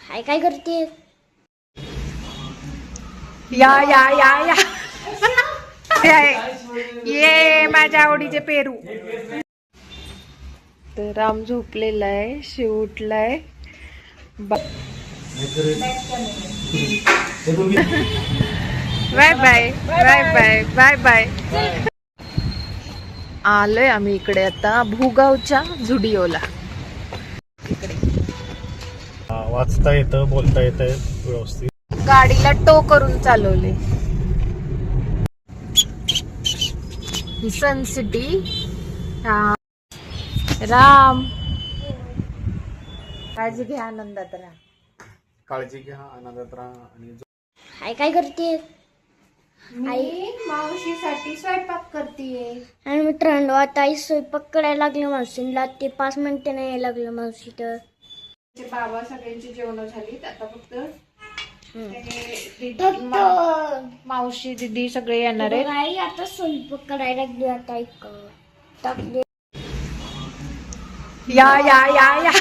हाय काय करते? या या या या ये माझ्या आवडीचे पेरू. तर राम झोपलेला आहे, शिव उठलाय. Bye bye bye bye bye bye. आलोय आम्ही इकडे आता भूगावच्या झुडिओला. वाचता येतं, बोलता येतं व्यवस्थित. गाडीला टो करून चालवले. सन सिटी. राम काळजी घ्या, आनंदात राहा. काळजी घ्या, आनंदात राहा. आणि हाय काय करते? आई मावशीसाठी स्वयंपाक करतीये. आणि मित्रांनो आता आई स्वयंपाक करायला लागले मावशीला. ते 5 मिनिटे नाही यायला लागलं मावशी. तर बाबा सगळ्यांची जेवण झालीत. आता फक्त मावशी दीदी सगळे येणार आहेत. आई आता स्वयंपाक करायला लागली. आता एक टाकले. या या या या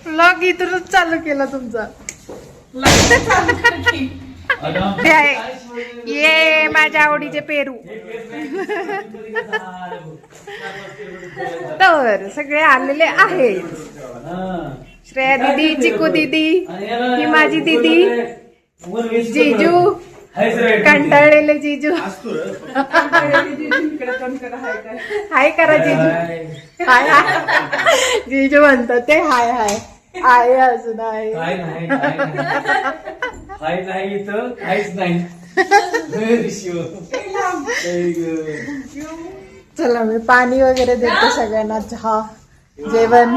व्लॉग इथूनच चालू केला तुमचा. ये माझ्या आवडीचे पेरू. तर सगळे आलेले आहेत. श्रेया दीदी, चिकू दीदी, ही माझी दीदी, जीजू, कंटाळलेले जीजू. हाय करा जीजू. हाय हाय जीजू म्हणतात ते. हाय हाय आहे अजून आहे. हाय नाही इथं काहीच नाही. चला मी पाणी वगैरे देते सगळ्यांना, चहा जेवण.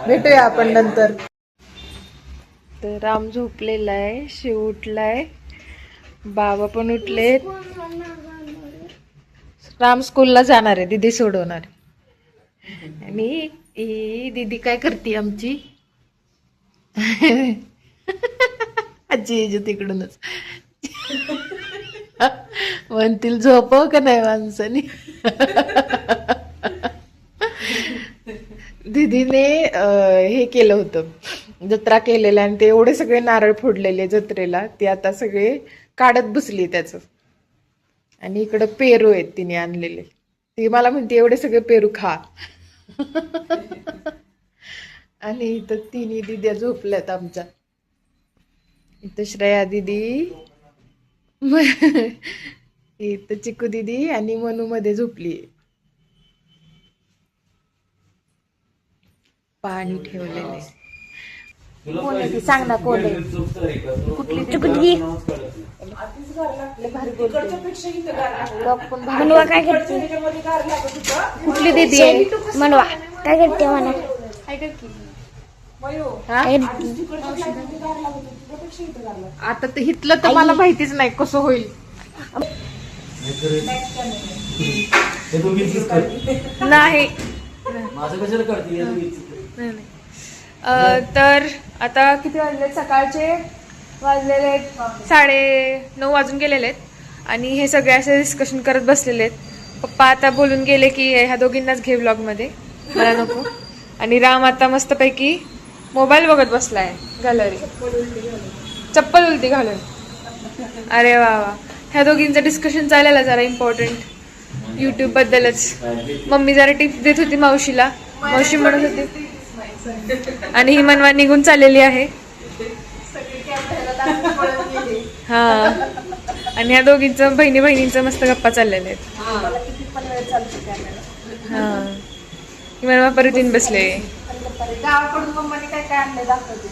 भेटूया आपण नंतर. तर राम झोपलेला आहे, शिव उठलाय, बाबा पण उठलेत. राम स्कूलला जाणार आहे, दीदी सोडवणार. आणि ही दीदी काय करते आमची आजी तिकडूनच म्हणतील झोपव का नाही माणसानी. दीदीने हे केलं होतं, जत्रा केलेलं, आणि ते एवढे सगळे नारळ फोडलेले जत्रेला, ते आता सगळे काढत बसली त्याच. आणि इकडं पेरू आहेत तिने आणलेले. ती मला म्हणते एवढे सगळे पेरू खा. आणि इथं तिन्ही दिद्या झोपल्यात आमच्या. इथं श्रेया दिदी, इथं चिकू दिदी आणि मनू मध्ये झोपली. पाणी ठेवलेले. कोण आहे ती सांग ना, कोण आहे? कुठली चिकू दिदी? भारी बोलते. मनवा काय करते? कुठली दिदी आहे? मनवा काय करते? म्हणा आता तर हितलं तर मला माहितीच नाही कसं होईल. नाही माझं कशाला करते? तर आता किती वाजले? सकाळचे वाजलेले 9:30 वाजून गेलेले आहेत. आणि हे सगळे असे डिस्कशन करत बसलेले आहेत. पप्पा आता बोलून गेले की ह्या दोघींनाच घे व्लॉग मध्ये, मला नको. आणि राम आता मस्तपैकी मोबाईल बघत बसलाय गॅलरी, चप्पल उलटी घालून. अरे वा वा. ह्या दोघींचं डिस्कशन चाललेलं जरा इम्पॉर्टंट युट्यूब बद्दलच. मम्मी जरा टिप्स देत होती मावशीला, मावशी म्हणत होती. आणि ही मनवा निघून चाललेली आहे. हा. आणि ह्या दोघींचं बहिणींचं मस्त गप्पा चाललेल्या आहेत. हा. ही मनवा परत येऊन बसले. गावाकडून मम्माने काय काय आणलं दाखवते.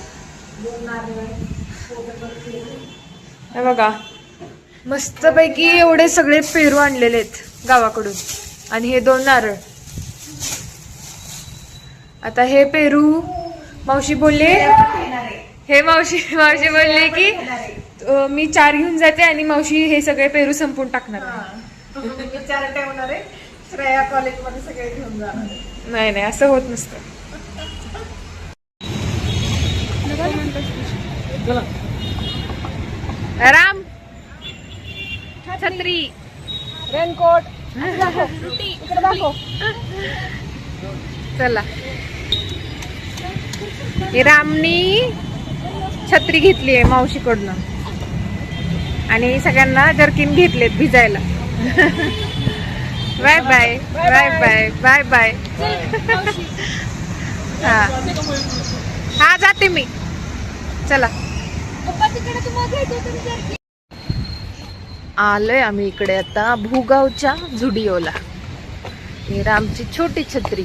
हे बघा मस्तपैकी एवढे सगळे पेरू आणलेले आहेत गावाकडून. आणि हे 2 नारळ. आता हे पेरू मावशी बोलले, हे मावशी बोलले की मी 4 घेऊन जाते आणि मावशी हे सगळे पेरू संपून टाकणार. 4 ठेवणार आहे, श्रेया कॉलेजमध्ये सगळे घेऊन जाणार. नाही असं होत नसतं. राम छत्री, रेनकोट, चला हे रामनी छत्री घेतली आहे मावशीकडनं आणि सगळ्यांना जर्किन घेतलेत भिजायला. Bye bye bye bye bye bye. हा हा जाते मी. चला आलोय आम्ही इकडे आता भूगावच्या झुडिओला. ही रामची छोटी छत्री.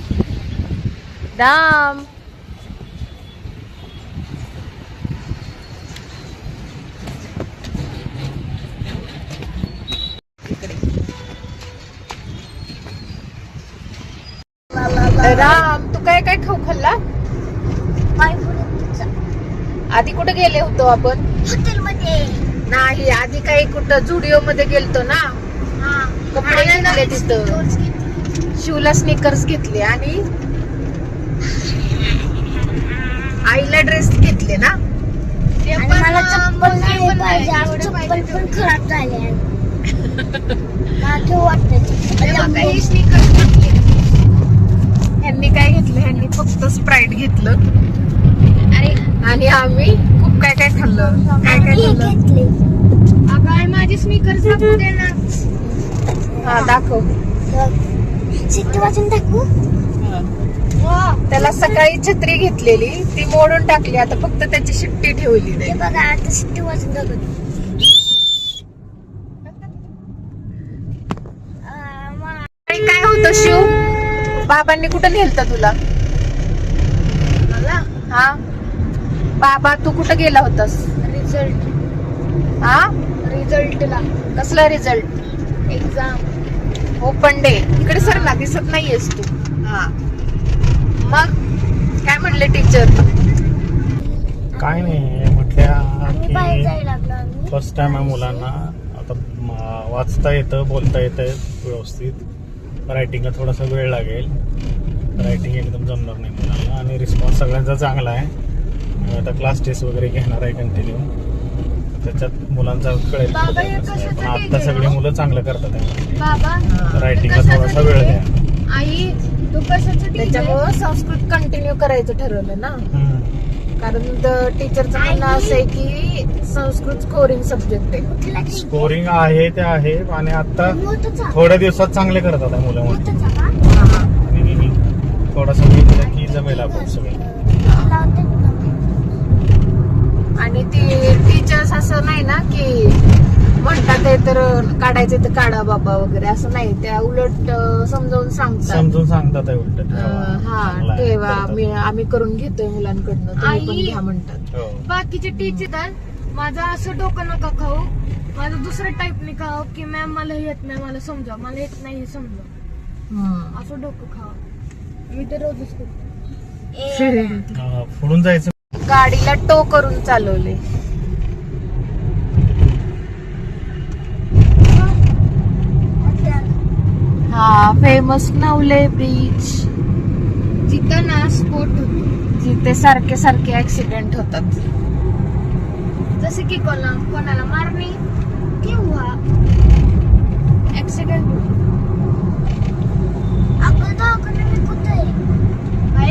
राम राम तू काय काय खाऊ खाल्ला? आधी कुठे गेले होतो आपण? हॉटेलमध्ये नाही आधी काही कुठं झुडिओ मध्ये गेलतो ना. कपडे घेतले तिथं. शिवला स्निकर्स घेतले आणि आईला ड्रेस घेतले ना. मला चप्पल नाही पाहिजे. आज चप्पल पण खराब झाले. मला वाटतं स्निकर्स घेतले. ह्यांनी काय घेतलं? ह्यांनी फक्त स्प्राईट घेतलं. अरे आणि आम्ही खूप काय काय खाल्लं. काय काय खाल्लं? अगं माझी स्नीकर्स दाखवू दे ना. हा दाखव. शिट्टी वाजून दाखवू. त्याला सकाळी छत्री घेतलेली ती मोडून टाकली. आता फक्त त्याची शिट्टी ठेवली हे नाही. बघा आता शिट्टी वाजून दाखवू. आणि काय होतं शिव? बाबांनी कुठं नेलतं तुला? मला हा बाबा तू कुठं गेला होतास? रिझल्ट हा रिझल्टला. कसला रिझल्ट? एक्झाम. Open day. इकडे सर ना दिसत नाहीयेस तू. हा मग काय म्हणले टीचर? काय नाही म्हटल्या आम्ही बाहेर की जायला लागलो आम्ही. फर्स्ट टाइम आहे मुलांना. आता वाचता येतं, बोलता येतं व्यवस्थित. रायटिंगला थोडासा वेळ लागेल. रायटिंग एकदम जमणार नाही मुलांना. आणि रिस्पॉन्स सगळ्यांचा चांगला आहे. आता क्लास टेस्ट वगैरे घेणार आहे कंटिन्यू. त्याच्यात मुलांचा कळेल. बाबा, हे पण कशाचं आता टेन्शन सगळी हो? मुलं चांगलं करतात त्यामध्ये. बाबा रायटिंगला थोडासा वेळ द्या. आई तू कशाचं त्याच्यामुळं संस्कृत कंटिन्यू करायचं ठरवलं ना. कारण टीचरचं म्हणणं असं आहे की संस्कृत स्कोरिंग सब्जेक्ट आहे. स्कोरिंग आहे ते आहे. आणि आता थोड्या दिवसात चांगले करतात आहे मुलं म्हणून. आणि थोडासा वेळ दिला की जमेल आपण सगळे. आणि ती टीचर्स असं नाही ना की म्हणतात ते तर काढायचे तर काढा बाबा वगैरे असं नाही. त्या उलट समजावून सांगतात. समजून सांगतात आहे उलट. हा ठेवा आम्ही करून घेतोय मुलांकडनं तुम्ही पण घ्या म्हणतात. हो. बाकीचे टीचर माझं असं डोकं नका खाऊ. माझं दुसरं टाईपने खाऊ की मॅम मला येत नाही, मला समजा, मला येत नाही हे समजा. असं डोकं खाऊ. मी तर रोजच करतो. पुढून जायचं. गाडीला टो करून चालवले. हा फेमस नवले ब्रिज. जिथं ना स्पोर्ट होतो. जिथे सारखे सारखे ऍक्सिडेंट होतात. जसे की कोणाला मारणे किंवा ऍक्सिडेंट होतो.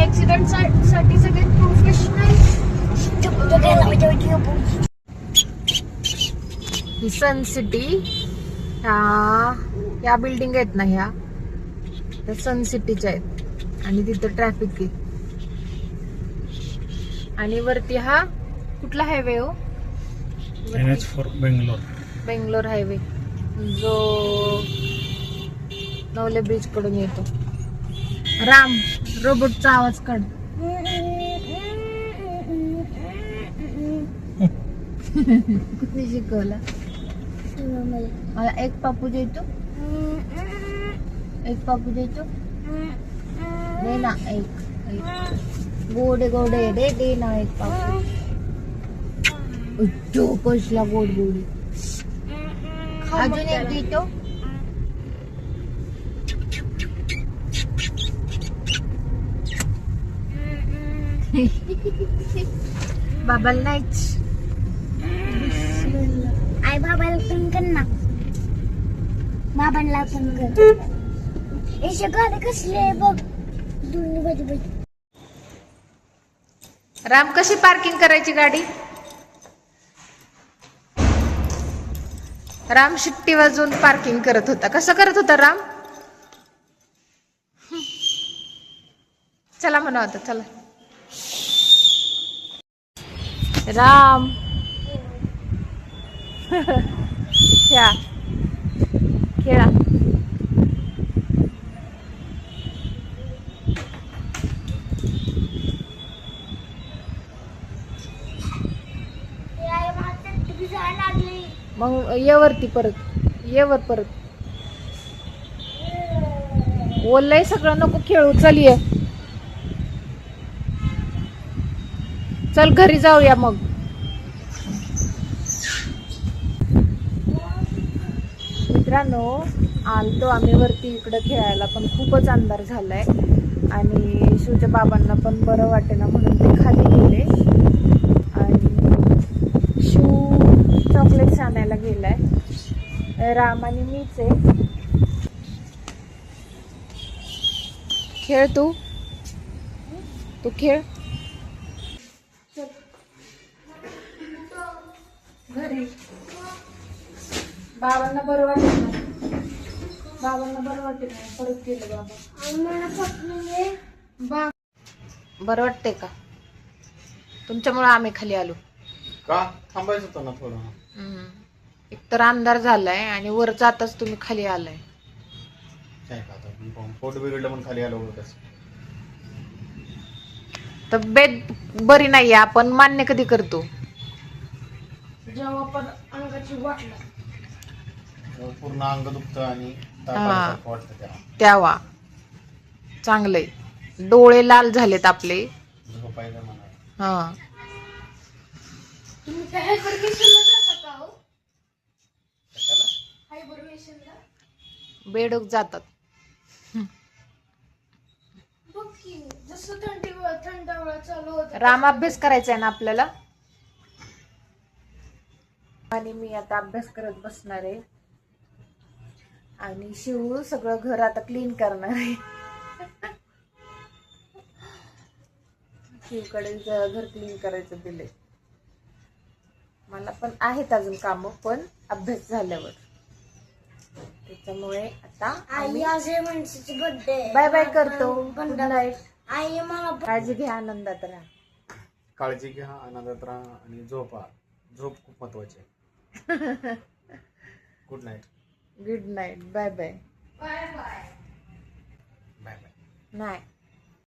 ऍक्सिडेंट साठी सगळे प्रोफेशनल. ही सन सिटी. ह्या बिल्डिंग आहेत ना ह्या सन सिटीच्या आहेत. आणि तिथं ट्रॅफिक आहे. आणि वरती हा कुठला हायवे हो? NH4 बेंगलोर. बेंगलोर हायवे जो नवले ब्रिज कडून येतो. राम रोबोटचा आवाज काढ. कुठे शिकवला? मला एक पापू देतो. एक पापू देतो. दे ना एक. गोडे गोडे दे ना एक पापू. कसला गोड गोडी. अजून एक देतो. बाबाला नाहीच. आई बाबाला पण कर ना. बाबांना पण कर. हे गाणे कसले बघ. दोन्ही बाजू राम कशी पार्किंग करायची गाडी? राम शिट्टी वाजवून पार्किंग करत होता. कसं करत होता राम? चला म्हणा आता, चला. राम खेळा खेळा. मग ये वरती परत, ये वर परत. ओलय सगळं, नको खेळू. चल ये, चल घरी जाऊया मग. मित्रांनो, आलतो आम्ही वरती इकडं खेळायला, पण खूपच अंधार झालाय आणि शिवच्या बाबांना पण बरं वाटेना म्हणून ते खाली गेले. आणि शिव चॉकलेट्स आणायला गेलाय. राम आणि मीच आहे. खेळ तू खेळ घरी. बाबांना बरं वाटत नाही, परत गेलं बाबा. बरं वाटतंय का? तुमच्यामुळे आम्ही खाली आलो. का थांबायचं होतं ना थोडं? एकतर अंधार झालाय आणि वर जाताच तुम्ही खाली आलाय. काय का आता पोट बिघडलं पण खाली आलो होतं. तब्येत बरी नाहीये, आपण मान्य कधी करतो? जेव्हा पण अंगाची वाटला पूर्ण अंग दुखतं आणि ताप हा. आल्यासारखं वाटतं तेव्हा. त्यावा चांगलंय. डोळे लाल झालेत आपले. झोपायचं म्हणा. हा, तुम्ही काय हायबरनेशनला जाता का हो? हायबरनेशनला बेडूक जातात. बघ की, जसं थंडावळा चालू होता. राम अभ्यास करायचा आहे ना आपल्याला, आणि मी आता अभ्यास करत बसणार आहे. आणि शिव सगळं घर आता क्लीन करणार आहे. शिवकडे घर क्लीन करायचं दिलंय. मला पण आहेत अजून काम, पण अभ्यास झाल्यावर. त्याच्यामुळे आता आई आज आहे माणसाची बर्थडे. बाय बाय करतो. Good night. आई मला काळजी घ्या, आनंदात राहा. काळजी घ्या, आनंदात राहा आणि झोपा. झोप खूप महत्वाची आहे. Good night. Good night. Bye bye. Bye bye. नाही.